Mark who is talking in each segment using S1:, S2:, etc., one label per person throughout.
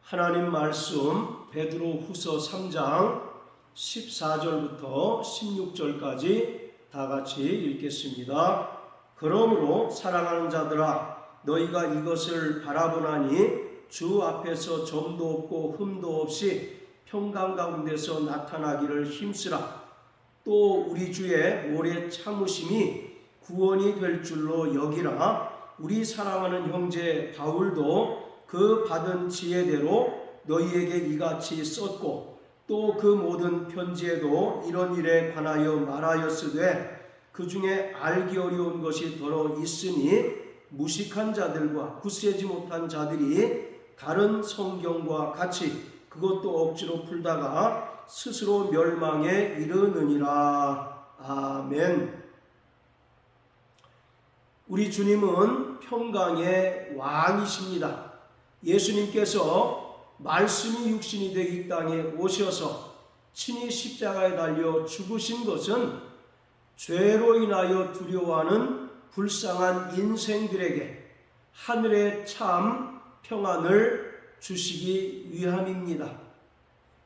S1: 하나님 말씀 베드로후서 3장 14절부터 16절까지 다 같이 읽겠습니다. 그러므로 사랑하는 자들아, 너희가 이것을 바라보나니 주 앞에서 점도 없고 흠도 없이 평강 가운데서 나타나기를 힘쓰라. 또 우리 주의 오래 참으심이 구원이 될 줄로 여기라. 우리 사랑하는 형제 바울도 그 받은 지혜대로 너희에게 이같이 썼고, 또 그 모든 편지에도 이런 일에 관하여 말하였으되 그 중에 알기 어려운 것이 더러 있으니 무식한 자들과 굳세지 못한 자들이 다른 성경과 같이 그것도 억지로 풀다가 스스로 멸망에 이르느니라. 아멘. 우리 주님은 평강의 왕이십니다. 예수님께서 말씀이 육신이 되어 이 땅에 오셔서 친히 십자가에 달려 죽으신 것은 죄로 인하여 두려워하는 불쌍한 인생들에게 하늘의 참 평안을 주시기 위함입니다.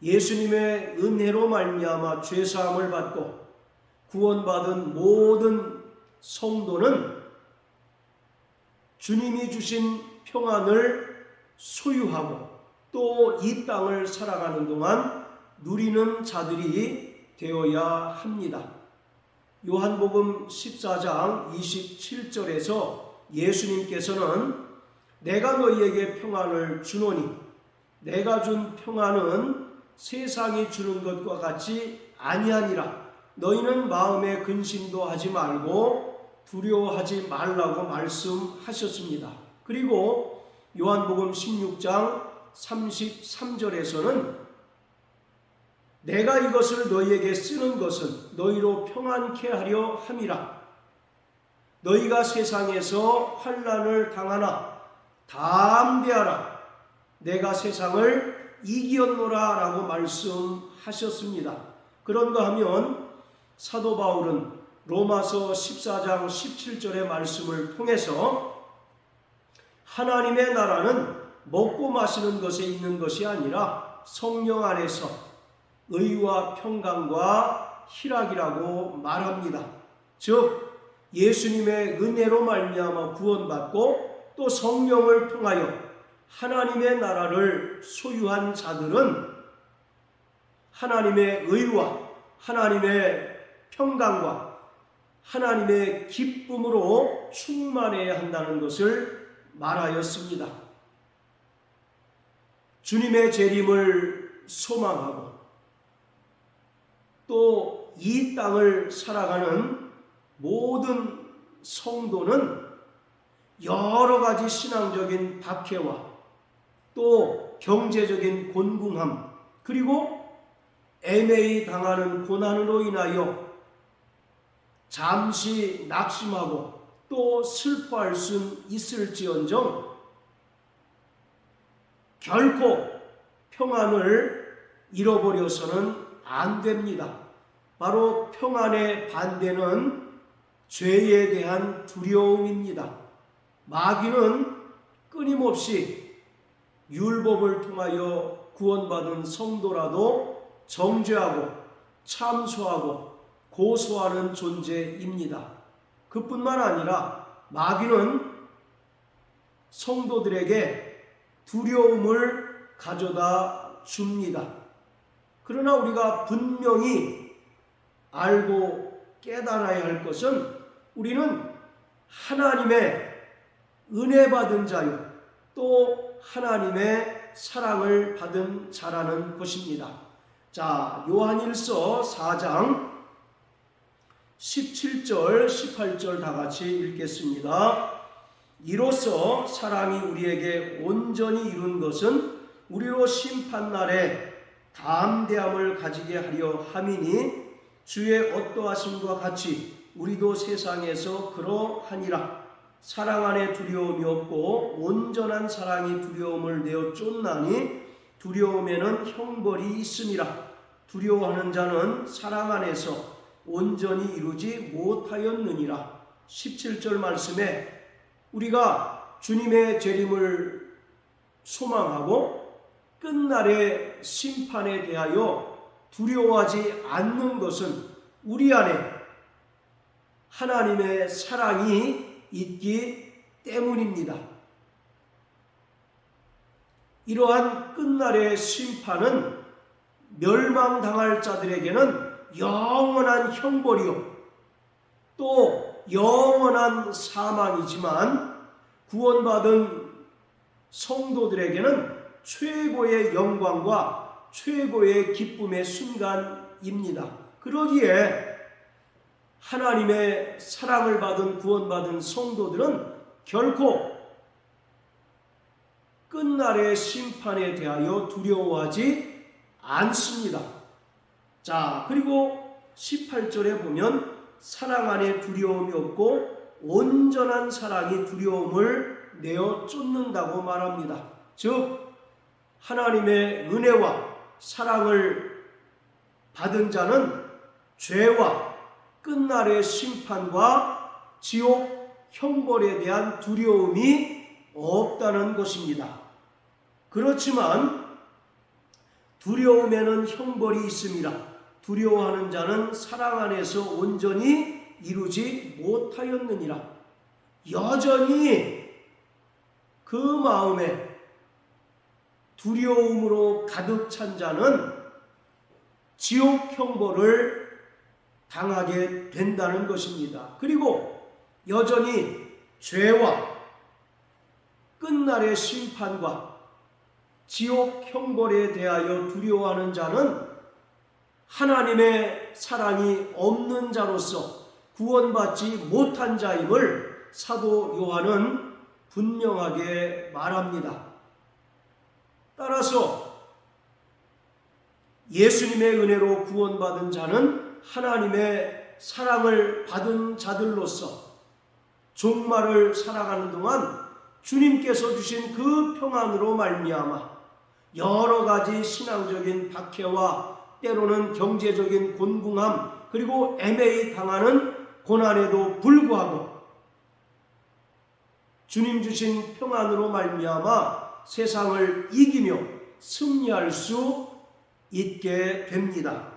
S1: 예수님의 은혜로 말미암아 죄사함을 받고 구원받은 모든 성도는 주님이 주신 평안을 소유하고 또 이 땅을 살아가는 동안 누리는 자들이 되어야 합니다. 요한복음 14장 27절에서 예수님께서는 내가 너희에게 평안을 주노니 내가 준 평안은 세상이 주는 것과 같이 아니하니라. 너희는 마음에 근심도 하지 말고 두려워하지 말라고 말씀하셨습니다. 그리고 요한복음 16장 33절에서는 내가 이것을 너희에게 쓰는 것은 너희로 평안케 하려 함이라. 너희가 세상에서 환난을 당하나 담대하라. 내가 세상을 이기었노라 라고 말씀하셨습니다. 그런가 하면 사도 바울은 로마서 14장 17절의 말씀을 통해서 하나님의 나라는 먹고 마시는 것에 있는 것이 아니라 성령 안에서 의와 평강과 희락이라고 말합니다. 즉 예수님의 은혜로 말미암아 구원받고 또 성령을 통하여 하나님의 나라를 소유한 자들은 하나님의 의와 하나님의 평강과 하나님의 기쁨으로 충만해야 한다는 것을 말하였습니다. 주님의 재림을 소망하고 또 이 땅을 살아가는 모든 성도는 여러 가지 신앙적인 박해와 또 경제적인 곤궁함 그리고 애매히 당하는 고난으로 인하여 잠시 낙심하고 또 슬퍼할 수 있을지언정 결코 평안을 잃어버려서는 안 됩니다. 바로 평안의 반대는 죄에 대한 두려움입니다. 마귀는 끊임없이 율법을 통하여 구원받은 성도라도 정죄하고 참소하고 고소하는 존재입니다. 그뿐만 아니라 마귀는 성도들에게 두려움을 가져다 줍니다. 그러나 우리가 분명히 알고 깨달아야 할 것은 우리는 하나님의 은혜 받은 자요 또 하나님의 사랑을 받은 자라는 것입니다. 자, 요한일서 4장 17절 18절 다 같이 읽겠습니다. 이로써 사랑이 우리에게 온전히 이룬 것은 우리로 심판날에 담대함을 가지게 하려 함이니 주의 어떠하심과 같이 우리도 세상에서 그러하니라. 사랑 안에 두려움이 없고 온전한 사랑이 두려움을 내어 쫓나니 두려움에는 형벌이 있음이라. 두려워하는 자는 사랑 안에서 온전히 이루지 못하였느니라. 17절 말씀에 우리가 주님의 재림을 소망하고 끝날의 심판에 대하여 두려워하지 않는 것은 우리 안에 하나님의 사랑이 있기 때문입니다. 이러한 끝날의 심판은 멸망당할 자들에게는 영원한 형벌이요 또 영원한 사망이지만 구원받은 성도들에게는 최고의 영광과 최고의 기쁨의 순간입니다. 그러기에 하나님의 사랑을 받은 구원받은 성도들은 결코 끝날의 심판에 대하여 두려워하지 않습니다. 자, 그리고 18절에 보면 사랑 안에 두려움이 없고 온전한 사랑이 두려움을 내어 쫓는다고 말합니다. 즉 하나님의 은혜와 사랑을 받은 자는 죄와 끝날의 심판과 지옥 형벌에 대한 두려움이 없다는 것입니다. 그렇지만 두려움에는 형벌이 있습니다. 두려워하는 자는 사랑 안에서 온전히 이루지 못하였느니라. 여전히 그 마음에 두려움으로 가득 찬 자는 지옥 형벌을 당하게 된다는 것입니다. 그리고 여전히 죄와 끝날의 심판과 지옥 형벌에 대하여 두려워하는 자는 하나님의 사랑이 없는 자로서 구원받지 못한 자임을 사도 요한은 분명하게 말합니다. 따라서 예수님의 은혜로 구원받은 자는 하나님의 사랑을 받은 자들로서 종말을 살아가는 동안 주님께서 주신 그 평안으로 말미암아 여러 가지 신앙적인 박해와 때로는 경제적인 곤궁함 그리고 애매히 당하는 고난에도 불구하고 주님 주신 평안으로 말미암아 세상을 이기며 승리할 수 있게 됩니다.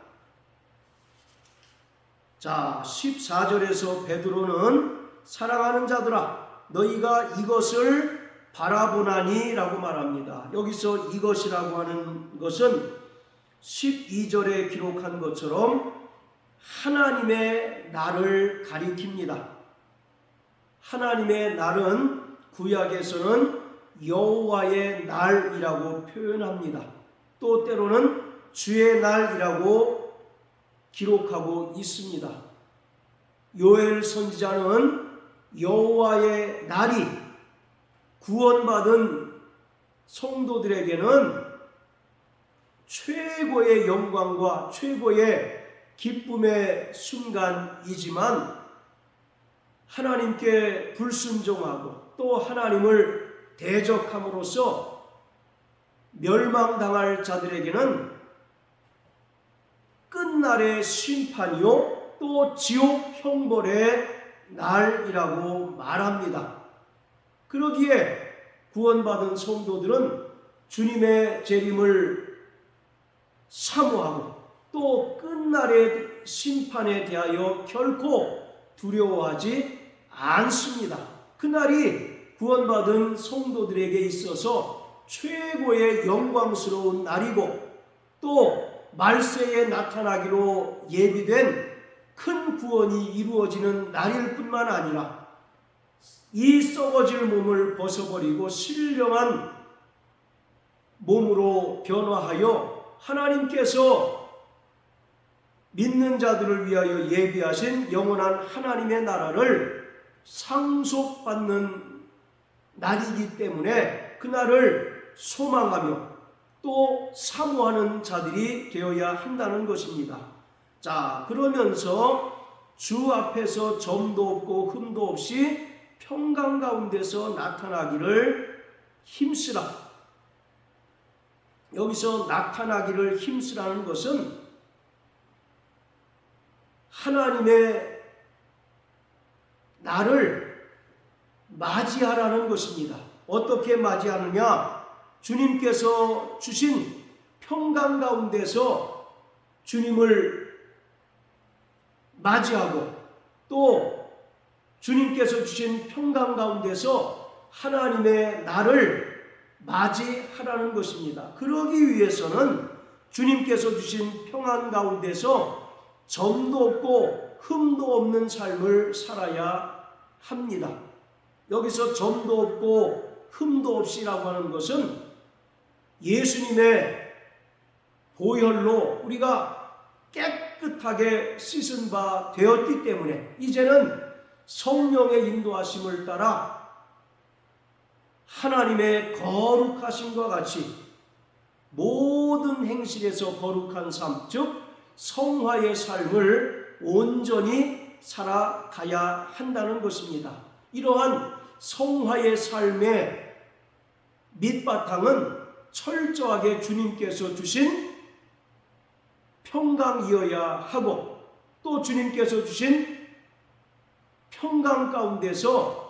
S1: 자, 14절에서 베드로는 사랑하는 자들아 너희가 이것을 바라보나니 라고 말합니다. 여기서 이것이라고 하는 것은 12절에 기록한 것처럼 하나님의 날을 가리킵니다. 하나님의 날은 구약에서는 여호와의 날이라고 표현합니다. 또 때로는 주의 날이라고 기록하고 있습니다. 요엘 선지자는 여호와의 날이 구원받은 성도들에게는 최고의 영광과 최고의 기쁨의 순간이지만 하나님께 불순종하고 또 하나님을 대적함으로써 멸망당할 자들에게는 끝날의 심판이요 또 지옥 형벌의 날이라고 말합니다. 그러기에 구원받은 성도들은 주님의 재림을 사모하고 또 끝날의 심판에 대하여 결코 두려워하지 않습니다. 그날이 구원받은 성도들에게 있어서 최고의 영광스러운 날이고 또 말세에 나타나기로 예비된 큰 구원이 이루어지는 날일 뿐만 아니라 이 썩어질 몸을 벗어버리고 신령한 몸으로 변화하여 하나님께서 믿는 자들을 위하여 예비하신 영원한 하나님의 나라를 상속받는 날이기 때문에 그날을 소망하며 또 사모하는 자들이 되어야 한다는 것입니다. 자, 그러면서 주 앞에서 점도 없고 흠도 없이 평강 가운데서 나타나기를 힘쓰라. 여기서 나타나기를 힘쓰라는 것은 하나님의 나를 맞이하라는 것입니다. 어떻게 맞이하느냐? 주님께서 주신 평강 가운데서 주님을 맞이하고 또 주님께서 주신 평강 가운데서 하나님의 나를 맞이하라는 것입니다. 그러기 위해서는 주님께서 주신 평안 가운데서 점도 없고 흠도 없는 삶을 살아야 합니다. 여기서 점도 없고 흠도 없이라고 하는 것은 예수님의 보혈로 우리가 깨끗하게 씻은 바 되었기 때문에 이제는 성령의 인도하심을 따라 하나님의 거룩하심과 같이 모든 행실에서 거룩한 삶, 즉 성화의 삶을 온전히 살아가야 한다는 것입니다. 이러한 성화의 삶의 밑바탕은 철저하게 주님께서 주신 평강이어야 하고 또 주님께서 주신 평강 가운데서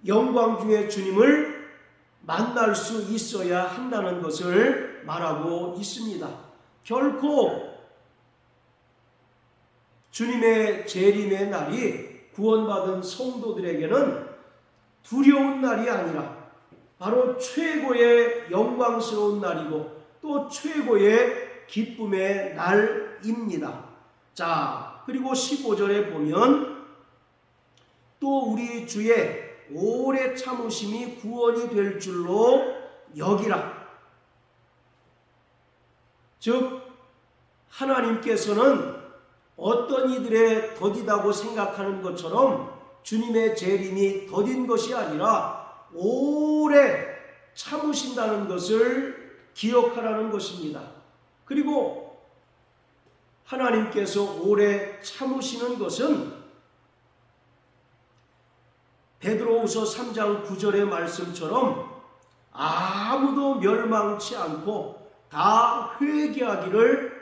S1: 영광 중에 주님을 만날 수 있어야 한다는 것을 말하고 있습니다. 결코 주님의 재림의 날이 구원받은 성도들에게는 두려운 날이 아니라 바로 최고의 영광스러운 날이고 또 최고의 기쁨의 날입니다. 자, 그리고 15절에 보면 또 우리 주의 오래 참으심이 구원이 될 줄로 여기라. 즉 하나님께서는 어떤 이들의 더디다고 생각하는 것처럼 주님의 재림이 더딘 것이 아니라 오래 참으신다는 것을 기억하라는 것입니다. 그리고 하나님께서 오래 참으시는 것은 베드로후서 3장 9절의 말씀처럼 아무도 멸망치 않고 다 회개하기를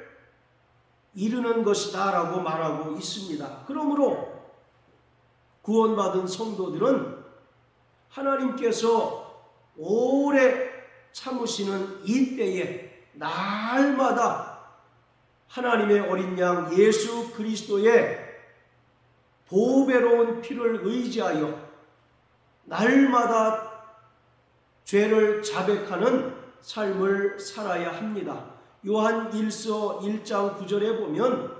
S1: 이르는 것이다 라고 말하고 있습니다. 그러므로 구원받은 성도들은 하나님께서 오래 참으시는 이때에 날마다 하나님의 어린 양 예수 그리스도의 보배로운 피를 의지하여 날마다 죄를 자백하는 삶을 살아야 합니다. 요한 1서 1장 9절에 보면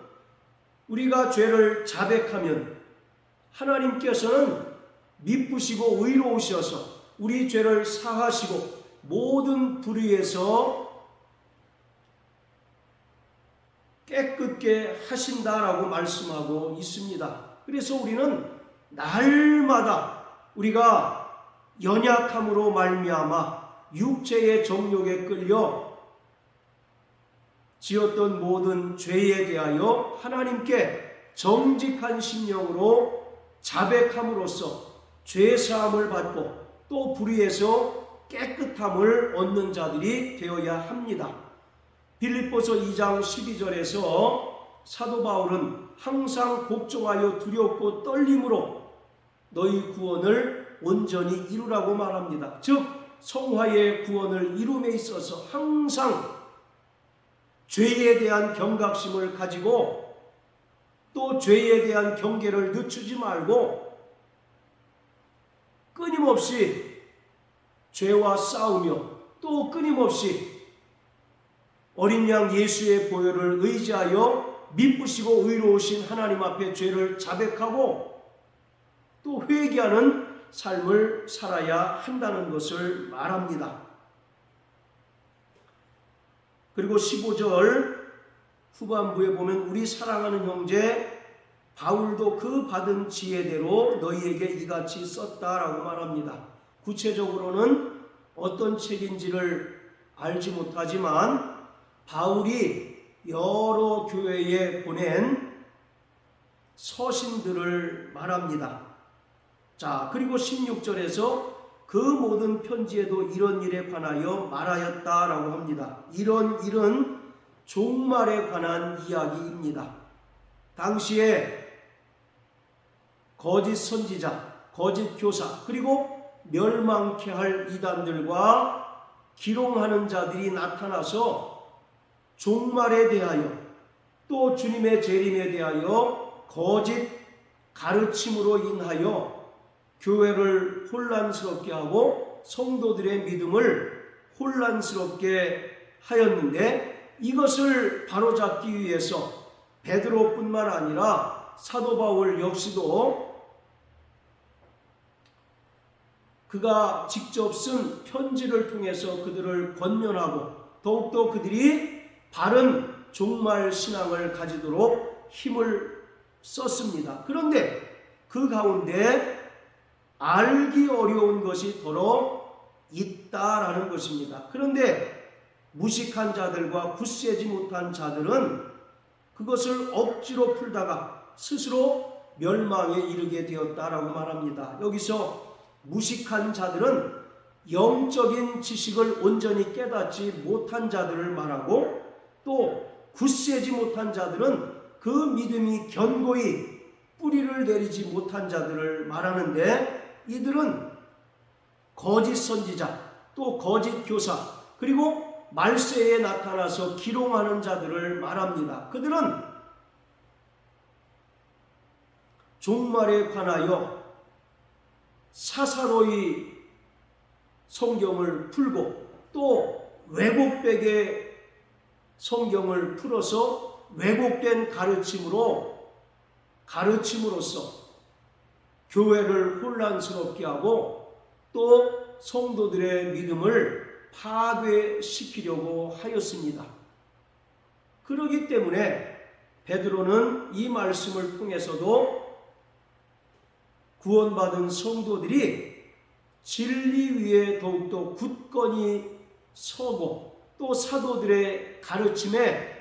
S1: 우리가 죄를 자백하면 하나님께서는 미쁘시고 의로우셔서 우리 죄를 사하시고 모든 불의에서 깨끗게 하신다라고 말씀하고 있습니다. 그래서 우리는 날마다 우리가 연약함으로 말미암아 육체의 정욕에 끌려 지었던 모든 죄에 대하여 하나님께 정직한 심령으로 자백함으로써 죄사함을 받고 또 불의에서 깨끗함을 얻는 자들이 되어야 합니다. 빌립보서 2장 12절에서 사도 바울은 항상 복종하여 두렵고 떨림으로 너희 구원을 온전히 이루라고 말합니다. 즉 성화의 구원을 이룸에 있어서 항상 죄에 대한 경각심을 가지고 또 죄에 대한 경계를 늦추지 말고 끊임없이 죄와 싸우며 또 끊임없이 어린 양 예수의 보혈을 의지하여 미쁘시고 의로우신 하나님 앞에 죄를 자백하고 또 회개하는 삶을 살아야 한다는 것을 말합니다. 그리고 15절 후반부에 보면 우리 사랑하는 형제 바울도 그 받은 지혜대로 너희에게 이같이 썼다라고 말합니다. 구체적으로는 어떤 책인지를 알지 못하지만 바울이 여러 교회에 보낸 서신들을 말합니다. 자, 그리고 16절에서 그 모든 편지에도 이런 일에 관하여 말하였다라고 합니다. 이런 일은 종말에 관한 이야기입니다. 당시에 거짓 선지자, 거짓 교사, 그리고 멸망케 할 이단들과 기롱하는 자들이 나타나서 종말에 대하여 또 주님의 재림에 대하여 거짓 가르침으로 인하여 교회를 혼란스럽게 하고 성도들의 믿음을 혼란스럽게 하였는데, 이것을 바로잡기 위해서 베드로뿐만 아니라 사도 바울 역시도 그가 직접 쓴 편지를 통해서 그들을 권면하고 더욱더 그들이 바른 종말 신앙을 가지도록 힘을 썼습니다. 그런데 그 가운데 알기 어려운 것이 더러 있다라는 것입니다. 그런데 무식한 자들과 굳세지 못한 자들은 그것을 억지로 풀다가 스스로 멸망에 이르게 되었다라고 말합니다. 여기서 무식한 자들은 영적인 지식을 온전히 깨닫지 못한 자들을 말하고, 또 굳세지 못한 자들은 그 믿음이 견고히 뿌리를 내리지 못한 자들을 말하는데, 이들은 거짓 선지자, 또 거짓 교사, 그리고 말세에 나타나서 기롱하는 자들을 말합니다. 그들은 종말에 관하여 사사로이 성경을 풀고 또 왜곡되게 성경을 풀어서 왜곡된 가르침으로써 교회를 혼란스럽게 하고 또 성도들의 믿음을 파괴시키려고 하였습니다. 그렇기 때문에 베드로는 이 말씀을 통해서도 구원받은 성도들이 진리 위에 더욱더 굳건히 서고 또 사도들의 가르침에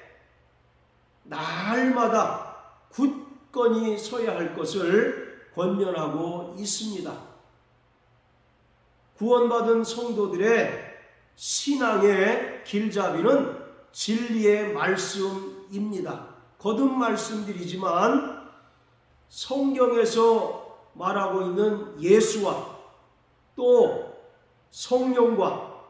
S1: 날마다 굳건히 서야 할 것을 권면하고 있습니다. 구원받은 성도들의 신앙의 길잡이는 진리의 말씀입니다. 거듭 말씀드리지만 성경에서 말하고 있는 예수와 또 성령과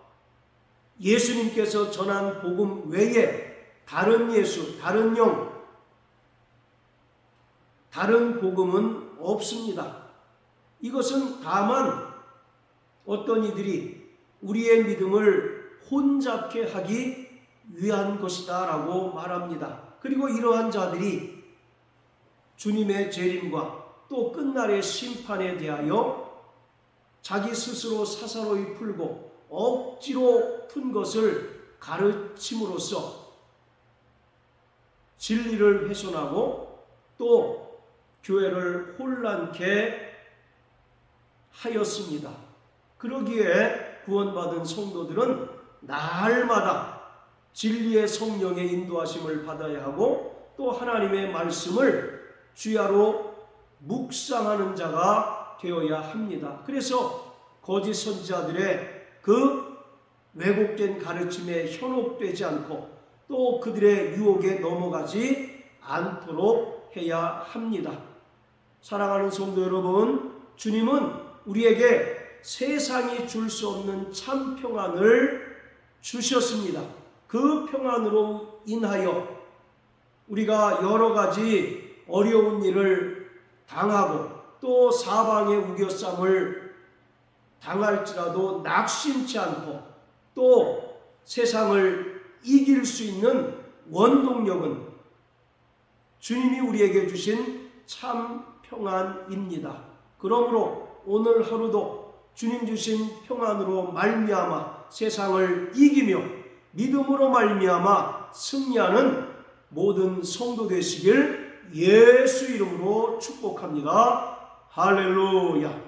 S1: 예수님께서 전한 복음 외에 다른 예수, 다른 영, 다른 복음은 없습니다. 이것은 다만 어떤 이들이 우리의 믿음을 혼잡게 하기 위한 것이다 라고 말합니다. 그리고 이러한 자들이 주님의 재림과 또 끝날의 심판에 대하여 자기 스스로 사사로이 풀고 억지로 푼 것을 가르침으로써 진리를 훼손하고 또 교회를 혼란케 하였습니다. 그러기에 구원받은 성도들은 날마다 진리의 성령의 인도하심을 받아야 하고 또 하나님의 말씀을 주야로 묵상하는 자가 되어야 합니다. 그래서 거짓 선지자들의 그 왜곡된 가르침에 현혹되지 않고 또 그들의 유혹에 넘어가지 않도록 해야 합니다. 사랑하는 성도 여러분, 주님은 우리에게 세상이 줄 수 없는 참 평안을 주셨습니다. 그 평안으로 인하여 우리가 여러 가지 어려운 일을 당하고 또 사방의 우겨쌈을 당할지라도 낙심치 않고 또 세상을 이길 수 있는 원동력은 주님이 우리에게 주신 참 평안입니다. 그러므로 오늘 하루도 주님 주신 평안으로 말미암아 세상을 이기며 믿음으로 말미암아 승리하는 모든 성도 되시길 예수 이름으로 축복합니다. 할렐루야.